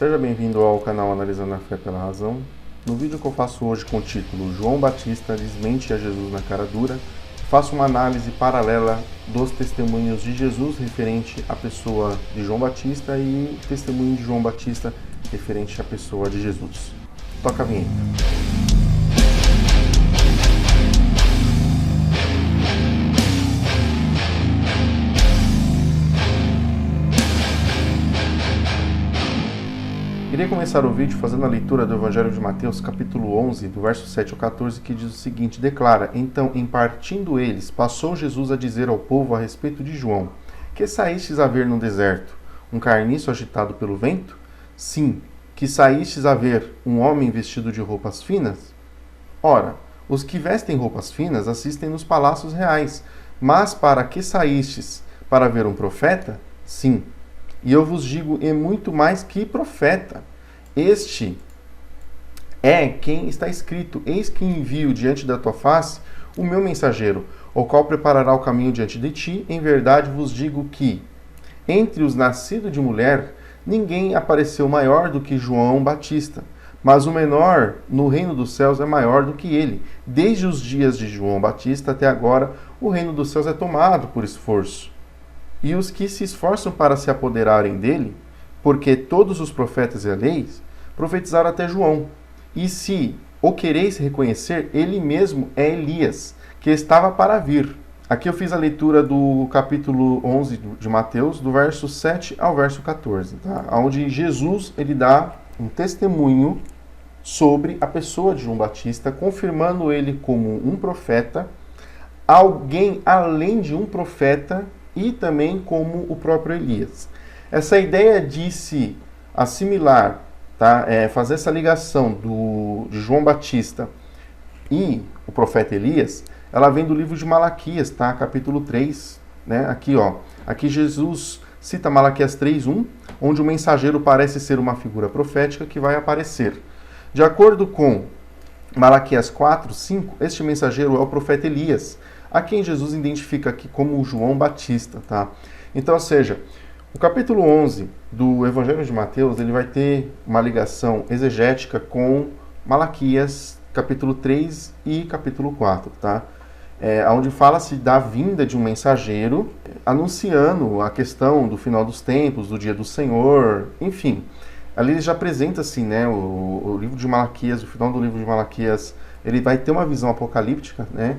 Seja bem-vindo ao canal Analisando a Fé pela Razão. No vídeo que eu faço hoje com o título João Batista desmente a Jesus na cara dura, faço uma análise paralela dos testemunhos de Jesus referente à pessoa de João Batista e testemunho de João Batista referente à pessoa de Jesus. Toca a vinheta. Irei começar o vídeo fazendo a leitura do Evangelho de Mateus, capítulo 11, do verso 7 ao 14, que diz o seguinte, declara, então, em partindo eles, passou Jesus a dizer ao povo a respeito de João, que saístes a ver no deserto? Um carniço agitado pelo vento? Sim, que saístes a ver um homem vestido de roupas finas? Ora, os que vestem roupas finas assistem nos palácios reais, mas para que saístes? Para ver um profeta? Sim. E eu vos digo, e muito mais que profeta. Este é quem está escrito, eis que envio diante da tua face o meu mensageiro, o qual preparará o caminho diante de ti. Em verdade vos digo que, entre os nascidos de mulher, ninguém apareceu maior do que João Batista, mas o menor no reino dos céus é maior do que ele. Desde os dias de João Batista até agora, o reino dos céus é tomado por esforço. E os que se esforçam para se apoderarem dele, porque todos os profetas e a lei profetizaram até João. E se o quereis reconhecer, ele mesmo é Elias, que estava para vir. Aqui eu fiz a leitura do capítulo 11 de Mateus, do verso 7 ao verso 14, tá? Onde Jesus ele dá um testemunho sobre a pessoa de João Batista, confirmando ele como um profeta, alguém além de um profeta, e também como o próprio Elias. Essa ideia de se assimilar, tá? Fazer essa ligação de João Batista e o profeta Elias, ela vem do livro de Malaquias, tá? Capítulo 3, né? Aqui, ó. Aqui Jesus cita Malaquias 3:1, onde o mensageiro parece ser uma figura profética que vai aparecer. De acordo com Malaquias 4:5, este mensageiro é o profeta Elias, a quem Jesus identifica aqui como João Batista, tá? Então, ou seja, o capítulo 11 do Evangelho de Mateus, ele vai ter uma ligação exegética com Malaquias, capítulo 3 e capítulo 4, tá? Onde fala-se da vinda de um mensageiro, anunciando a questão do final dos tempos, do dia do Senhor, enfim. Ali ele já apresenta, assim, né, o livro de Malaquias, o final do livro de Malaquias, ele vai ter uma visão apocalíptica, né?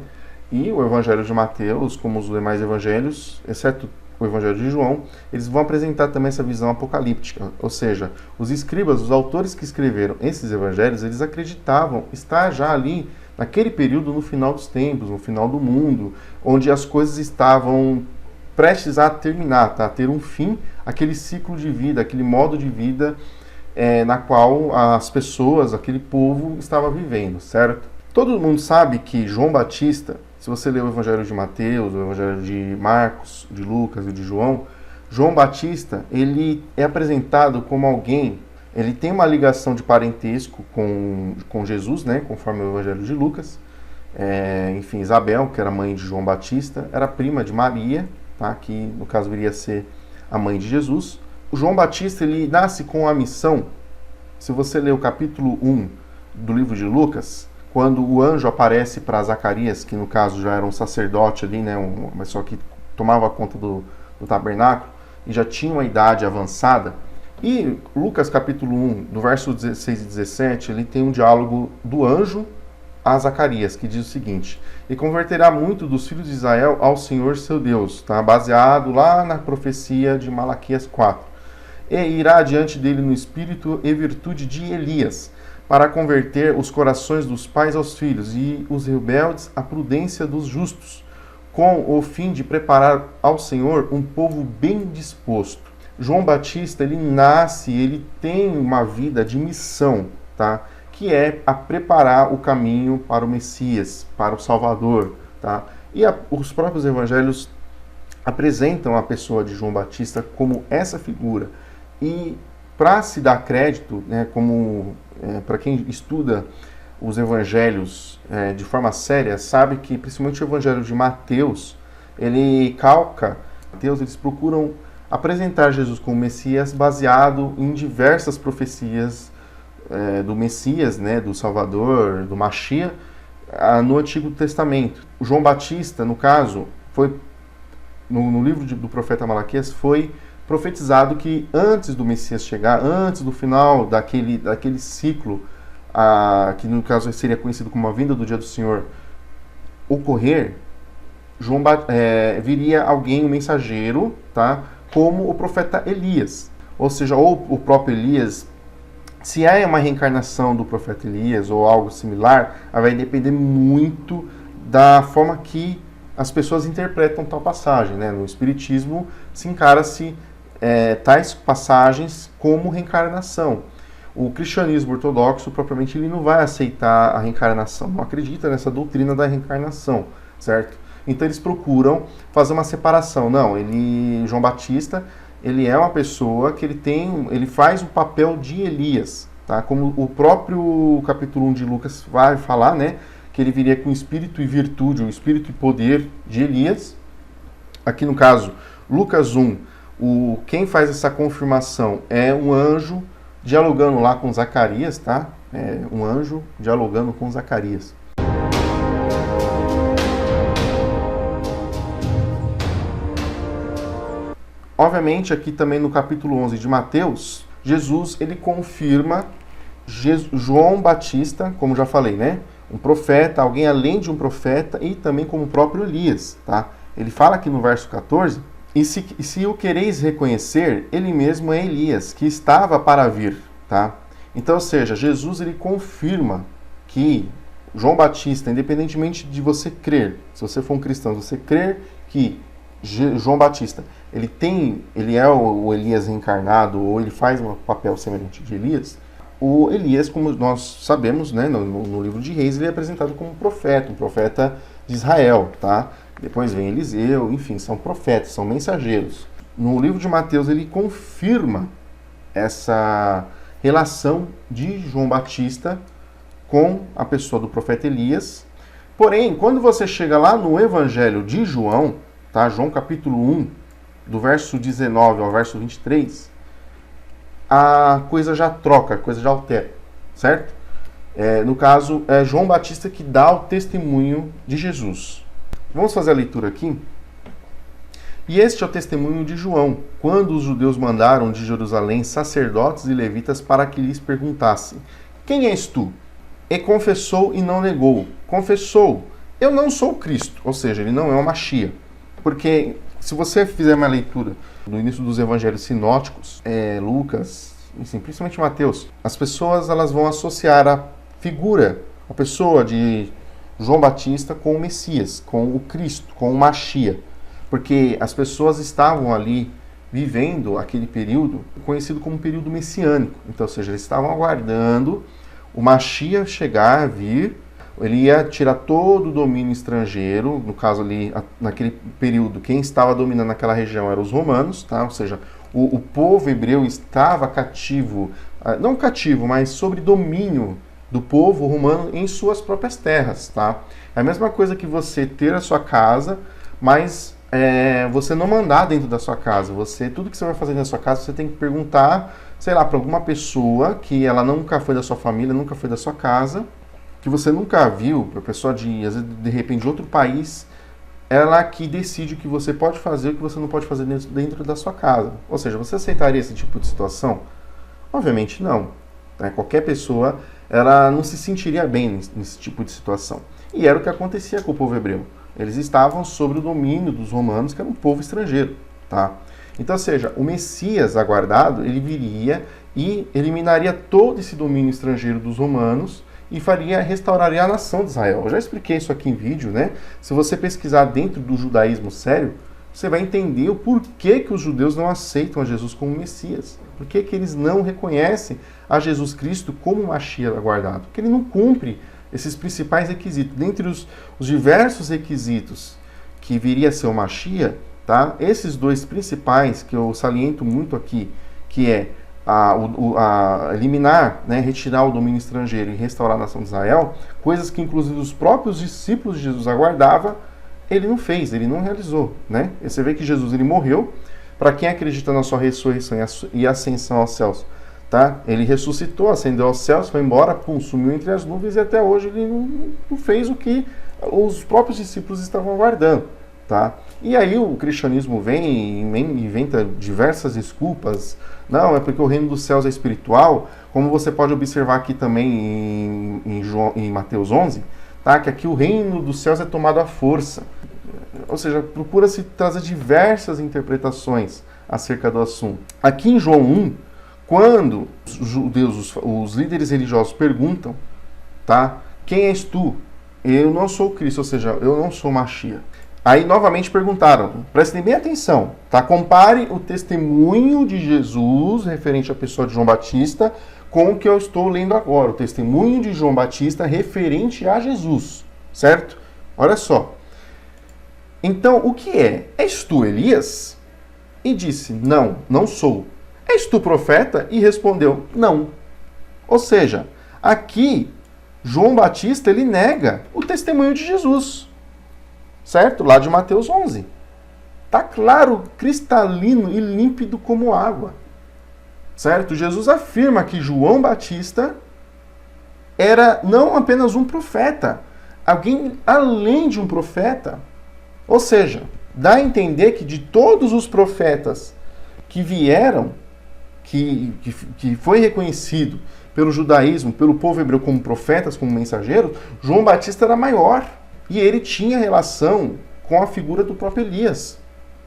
E o Evangelho de Mateus, como os demais evangelhos, exceto o Evangelho de João, eles vão apresentar também essa visão apocalíptica. Ou seja, os escribas, os autores que escreveram esses evangelhos, eles acreditavam estar já ali, naquele período, no final dos tempos, no final do mundo, onde as coisas estavam prestes a terminar, tá? A ter um fim, aquele ciclo de vida, aquele modo de vida na qual as pessoas, aquele povo estava vivendo, certo? Todo mundo sabe que João Batista, se você ler o Evangelho de Mateus, o Evangelho de Marcos, de Lucas e de João, João Batista, ele é apresentado como alguém, ele tem uma ligação de parentesco com Jesus, né, conforme o Evangelho de Lucas. Enfim, Isabel, que era mãe de João Batista, era prima de Maria, tá, que no caso viria a ser a mãe de Jesus. O João Batista, ele nasce com a missão, se você ler o capítulo 1 do livro de Lucas, quando o anjo aparece para Zacarias, que no caso já era um sacerdote ali, né, mas só que tomava conta do tabernáculo, e já tinha uma idade avançada. E Lucas capítulo 1, do verso 16 e 17, ele tem um diálogo do anjo a Zacarias, que diz o seguinte, e converterá muito dos filhos de Israel ao Senhor seu Deus, tá? Baseado lá na profecia de Malaquias 4. E irá diante dele no espírito e virtude de Elias, para converter os corações dos pais aos filhos e os rebeldes à prudência dos justos, com o fim de preparar ao Senhor um povo bem disposto. João Batista, ele nasce, ele tem uma vida de missão, tá? Que é a preparar o caminho para o Messias, para o Salvador, tá? E os próprios evangelhos apresentam a pessoa de João Batista como essa figura. E para se dar crédito, né, para quem estuda os evangelhos de forma séria, sabe que principalmente o evangelho de Mateus, ele calca, Mateus, eles procuram apresentar Jesus como Messias baseado em diversas profecias do Messias, né, do Salvador, do Mashiach, no Antigo Testamento. O João Batista, no caso, foi no livro do profeta Malaquias, foi profetizado que antes do Messias chegar, antes do final daquele ciclo, que no caso seria conhecido como a vinda do dia do Senhor, ocorrer, viria alguém, um mensageiro, tá? Como o profeta Elias. Ou seja, ou o próprio Elias, se é uma reencarnação do profeta Elias ou algo similar, vai depender muito da forma que as pessoas interpretam tal passagem, né? No Espiritismo se encara-se tais passagens como reencarnação. O cristianismo ortodoxo, propriamente, ele não vai aceitar a reencarnação, não acredita nessa doutrina da reencarnação, certo? Então eles procuram fazer uma separação. Não, João Batista, ele é uma pessoa que ele faz o papel de Elias, tá? Como o próprio capítulo 1 de Lucas vai falar, né? Que ele viria com espírito e virtude, o espírito e poder de Elias. Aqui no caso, Lucas 1, quem faz essa confirmação é um anjo dialogando lá com Zacarias, tá? Um anjo dialogando com Zacarias. Obviamente, aqui também no capítulo 11 de Mateus, Jesus, ele confirma João Batista, como já falei, né? Um profeta, alguém além de um profeta, e também como o próprio Elias, tá? Ele fala aqui no verso 14, e se o quereis reconhecer, ele mesmo é Elias, que estava para vir, tá? Então, ou seja, Jesus, ele confirma que João Batista, independentemente de você crer, se você for um cristão, você crer que João Batista, ele é o Elias reencarnado, ou ele faz um papel semelhante de Elias, o Elias, como nós sabemos, né, no livro de Reis, ele é apresentado como um profeta de Israel, tá? Depois vem Eliseu, enfim, são profetas, são mensageiros. No livro de Mateus, ele confirma essa relação de João Batista com a pessoa do profeta Elias. Porém, quando você chega lá no Evangelho de João, tá? João capítulo 1, do verso 19 ao verso 23, a coisa já troca, a coisa já altera, certo? No caso, é João Batista que dá o testemunho de Jesus. Vamos fazer a leitura aqui? E este é o testemunho de João, quando os judeus mandaram de Jerusalém sacerdotes e levitas para que lhes perguntassem: quem és tu? E confessou e não negou. Confessou: eu não sou o Cristo. Ou seja, ele não é o Mashiach. Porque se você fizer uma leitura no início dos evangelhos sinóticos, Lucas, enfim, principalmente Mateus, as pessoas elas vão associar a figura, a pessoa de João Batista com o Messias, com o Cristo, com o Mashiach. Porque as pessoas estavam ali vivendo aquele período conhecido como período messiânico. Então, ou seja, eles estavam aguardando o Mashiach chegar, vir. Ele ia tirar todo o domínio estrangeiro, no caso ali, naquele período, quem estava dominando aquela região eram os romanos, tá? Ou seja, o povo hebreu estava cativo, não cativo, mas sob domínio do povo romano em suas próprias terras, tá? É a mesma coisa que você ter a sua casa, mas você não mandar dentro da sua casa. Tudo que você vai fazer na sua casa, você tem que perguntar, sei lá, para alguma pessoa que ela nunca foi da sua família, nunca foi da sua casa, que você nunca viu, para pessoa às vezes, de repente, de outro país, ela que decide o que você pode fazer e o que você não pode fazer dentro da sua casa. Ou seja, você aceitaria esse tipo de situação? Obviamente não. Né? Qualquer pessoa, ela não se sentiria bem nesse tipo de situação. E era o que acontecia com o povo hebreu. Eles estavam sob o domínio dos romanos, que era um povo estrangeiro. Tá? Então, ou seja, o Messias aguardado, ele viria e eliminaria todo esse domínio estrangeiro dos romanos e restauraria a nação de Israel. Eu já expliquei isso aqui em vídeo, né? Se você pesquisar dentro do judaísmo sério, você vai entender o porquê que os judeus não aceitam a Jesus como Messias. Por que eles não reconhecem a Jesus Cristo como Mashiach aguardado? Porque ele não cumpre esses principais requisitos. Dentre os diversos requisitos que viria a ser o Mashiach, tá? Esses dois principais que eu saliento muito aqui, que é eliminar, né, retirar o domínio estrangeiro e restaurar a nação de Israel, coisas que inclusive os próprios discípulos de Jesus aguardavam, ele não fez, ele não realizou, né? E você vê que Jesus ele morreu para quem acredita na sua ressurreição e ascensão aos céus. Tá? Ele ressuscitou, ascendeu aos céus, foi embora, sumiu entre as nuvens e até hoje ele não fez o que os próprios discípulos estavam aguardando. Tá? E aí o cristianismo vem e inventa diversas desculpas. Não, é porque o reino dos céus é espiritual, como você pode observar aqui também em Mateus 11, tá? Que aqui o reino dos céus é tomado à força. Ou seja, procura-se trazer diversas interpretações acerca do assunto. Aqui em João 1, quando os judeus, os líderes religiosos perguntam, tá? Quem és tu? Eu não sou Cristo, ou seja, eu não sou Mashiach. Aí novamente perguntaram, prestem bem atenção, tá? Compare o testemunho de Jesus referente à pessoa de João Batista com o que eu estou lendo agora, o testemunho de João Batista referente a Jesus, certo? Olha só. Então, o que é? És tu Elias? E disse, não, não sou. És tu profeta? E respondeu, não. Ou seja, aqui, João Batista, ele nega o testemunho de Jesus. Certo? Lá de Mateus 11. Tá claro, cristalino e límpido como água. Certo? Jesus afirma que João Batista era não apenas um profeta, alguém além de um profeta. Ou seja, dá a entender que de todos os profetas que vieram, que foi reconhecido pelo judaísmo, pelo povo hebreu como profetas, como mensageiros, João Batista era maior. E ele tinha relação com a figura do próprio Elias.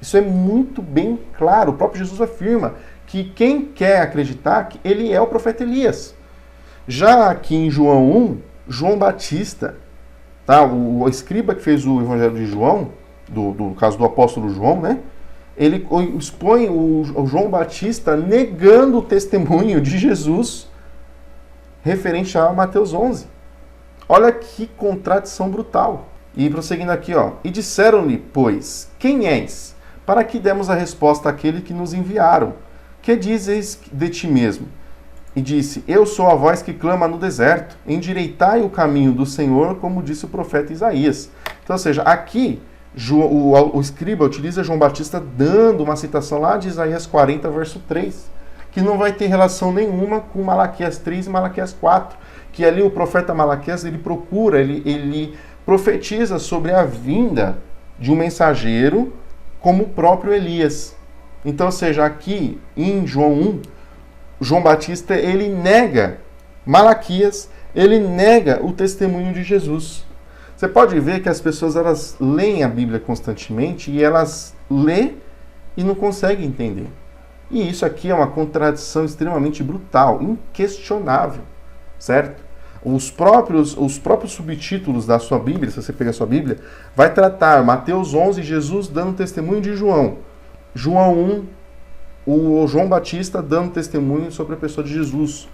Isso é muito bem claro. O próprio Jesus afirma que quem quer acreditar que ele é o profeta Elias. Já aqui em João 1, João Batista, tá? O escriba que fez o Evangelho de João, do caso do apóstolo João, né? Ele expõe o João Batista negando o testemunho de Jesus referente a Mateus 11. Olha que contradição brutal. E prosseguindo aqui, ó. E disseram-lhe, pois, quem és? Para que demos a resposta àquele que nos enviaram. Que dizes de ti mesmo? E disse, eu sou a voz que clama no deserto. Endireitai o caminho do Senhor, como disse o profeta Isaías. Então, ou seja, aqui o escriba utiliza João Batista dando uma citação lá de Isaías 40, verso 3, que não vai ter relação nenhuma com Malaquias 3 e Malaquias 4, que ali o profeta Malaquias, ele profetiza sobre a vinda de um mensageiro como o próprio Elias. Então, ou seja, aqui em João 1, João Batista, ele nega Malaquias, ele nega o testemunho de Jesus. Você pode ver que as pessoas, elas leem a Bíblia constantemente e elas lêem e não conseguem entender. E isso aqui é uma contradição extremamente brutal, inquestionável, certo? Os próprios subtítulos da sua Bíblia, se você pegar a sua Bíblia, vai tratar Mateus 11, Jesus dando testemunho de João. João 1, o João Batista dando testemunho sobre a pessoa de Jesus.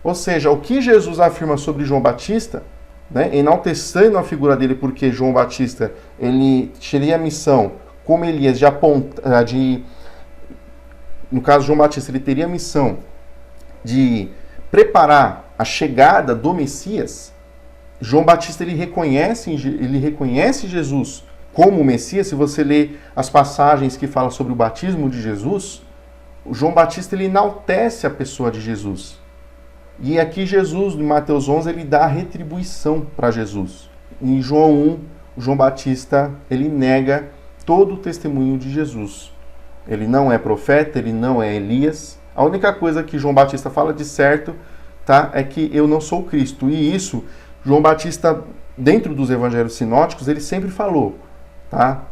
Ou seja, o que Jesus afirma sobre João Batista, né, enaltecendo a figura dele, porque João Batista, ele teria a missão, como Elias, no caso João Batista, ele teria a missão de preparar a chegada do Messias. João Batista, ele reconhece Jesus como o Messias. Se você ler as passagens que falam sobre o batismo de Jesus, o João Batista, ele enaltece a pessoa de Jesus. E aqui Jesus, em Mateus 11, ele dá a retribuição para Jesus. Em João 1, o João Batista, ele nega todo o testemunho de Jesus. Ele não é profeta, ele não é Elias. A única coisa que João Batista fala de certo, tá, é que eu não sou Cristo. E isso, João Batista, dentro dos evangelhos sinóticos, ele sempre falou, tá?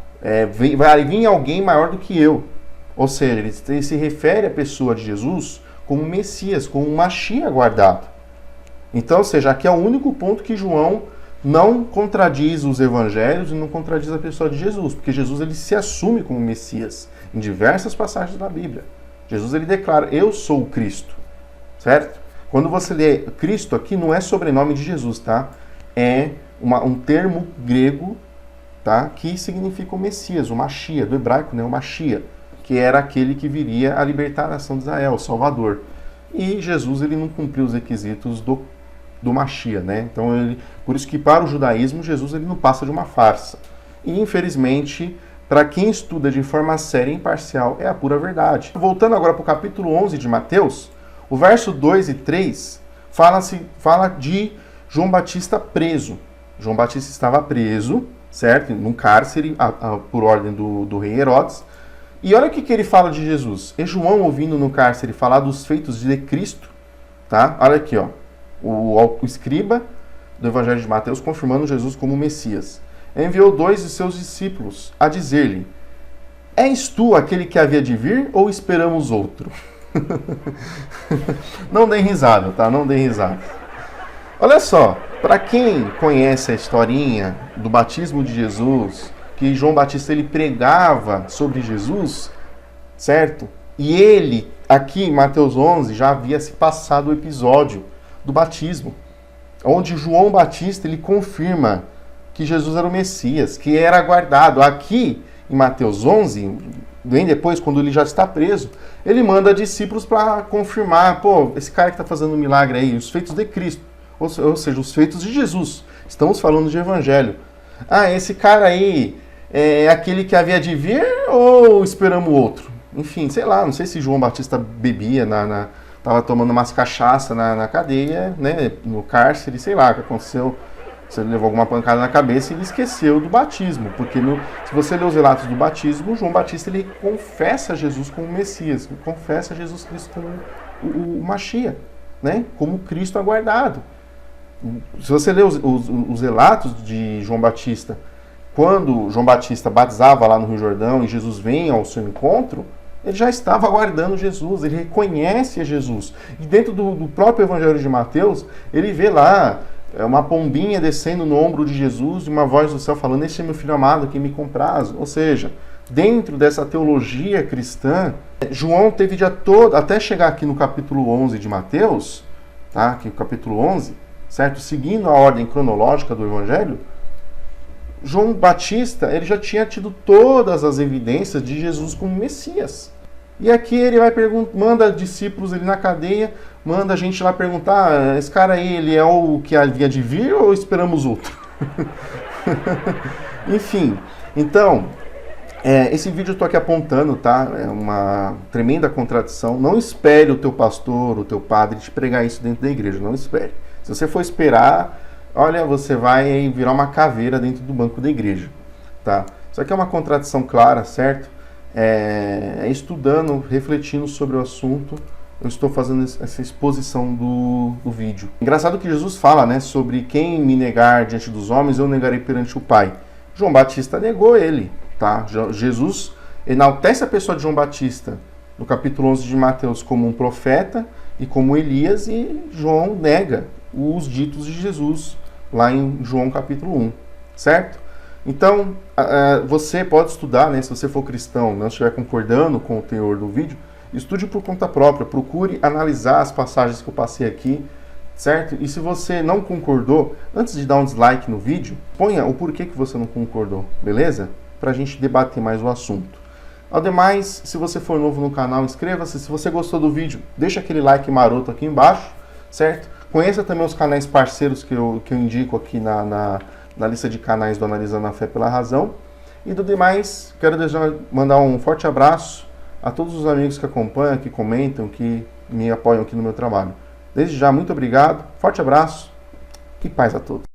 Vai vir alguém maior do que eu. Ou seja, ele se refere à pessoa de Jesus como Messias, como um Mashiach aguardado. Então, ou seja, aqui é o único ponto que João não contradiz os evangelhos e não contradiz a pessoa de Jesus, porque Jesus, ele se assume como Messias em diversas passagens da Bíblia. Jesus, ele declara, eu sou o Cristo, certo? Quando você lê Cristo aqui, não é sobrenome de Jesus, tá? É um termo grego, tá? Que significa o Messias, o Mashiach, do hebraico, né? O Mashiach, que era aquele que viria a libertar a nação de Israel, o Salvador. E Jesus, ele não cumpriu os requisitos do Mashiach, né? Então, por isso que para o judaísmo, Jesus, ele não passa de uma farsa. E, infelizmente, para quem estuda de forma séria e imparcial, é a pura verdade. Voltando agora para o capítulo 11 de Mateus, o verso 2 e 3 fala de João Batista preso. João Batista estava preso, certo? Num cárcere, por ordem do rei Herodes. E olha o que ele fala de Jesus. E João, ouvindo no cárcere falar dos feitos de Cristo, tá? Olha aqui, ó. O escriba do Evangelho de Mateus confirmando Jesus como Messias. Enviou 2 de seus discípulos a dizer-lhe: És tu aquele que havia de vir ou esperamos outro? Não dê risada, tá? Não dê risada. Olha só, para quem conhece a historinha do batismo de Jesus, que João Batista ele pregava sobre Jesus, certo? E ele, aqui em Mateus 11, já havia se passado o episódio do batismo, onde João Batista ele confirma que Jesus era o Messias, que era aguardado. Aqui em Mateus 11, bem depois, quando ele já está preso, ele manda discípulos para confirmar, pô, esse cara que está fazendo um milagre aí, os feitos de Cristo, ou seja, os feitos de Jesus. Estamos falando de Evangelho. Ah, esse cara aí é aquele que havia de vir ou esperamos outro? Enfim, sei lá, não sei se João Batista bebia, estava tomando umas cachaça na cadeia, né, no cárcere, sei lá o que aconteceu. Se ele levou alguma pancada na cabeça e ele esqueceu do batismo. Porque se você ler os relatos do batismo, João Batista ele confessa Jesus como Messias, confessa Jesus Cristo como o Mashiach, né? Como Cristo aguardado. Se você ler os relatos de João Batista, quando João Batista batizava lá no Rio Jordão e Jesus vem ao seu encontro, ele já estava aguardando Jesus, ele reconhece a Jesus. E dentro do próprio Evangelho de Mateus, ele vê lá uma pombinha descendo no ombro de Jesus e uma voz do céu falando: "Este é meu filho amado, que me compraz." Ou seja, dentro dessa teologia cristã, João teve dia todo, até chegar aqui no capítulo 11 de Mateus, tá? Aqui no capítulo 11, certo? Seguindo a ordem cronológica do Evangelho, João Batista ele já tinha tido todas as evidências de Jesus como Messias. E aqui ele vai manda discípulos ali na cadeia, manda a gente lá perguntar: esse cara aí, ele é o que havia de vir ou esperamos outro? Enfim, então, esse vídeo eu estou aqui apontando, tá? É uma tremenda contradição. Não espere o teu pastor, o teu padre te pregar isso dentro da igreja, não espere. Se você for esperar, olha, você vai virar uma caveira dentro do banco da igreja, tá? Isso aqui é uma contradição clara, certo? Estudando, refletindo sobre o assunto, eu estou fazendo essa exposição do vídeo. Engraçado que Jesus fala, né, sobre quem me negar diante dos homens, eu negarei perante o Pai. João Batista negou ele, tá? Jesus enaltece a pessoa de João Batista no capítulo 11 de Mateus como um profeta e como Elias, e João nega os ditos de Jesus lá em João capítulo 1, certo? Então, você pode estudar, né, se você for cristão, não estiver concordando com o teor do vídeo, estude por conta própria, procure analisar as passagens que eu passei aqui, certo? E se você não concordou, antes de dar um dislike no vídeo, ponha o porquê que você não concordou, beleza? Para a gente debater mais o assunto. Ademais, se você for novo no canal, inscreva-se. Se você gostou do vídeo, deixa aquele like maroto aqui embaixo, certo? Conheça também os canais parceiros que eu indico aqui na lista de canais do Analisando a Fé pela Razão. E do demais, quero mandar um forte abraço a todos os amigos que acompanham, que comentam, que me apoiam aqui no meu trabalho. Desde já, muito obrigado, forte abraço e paz a todos.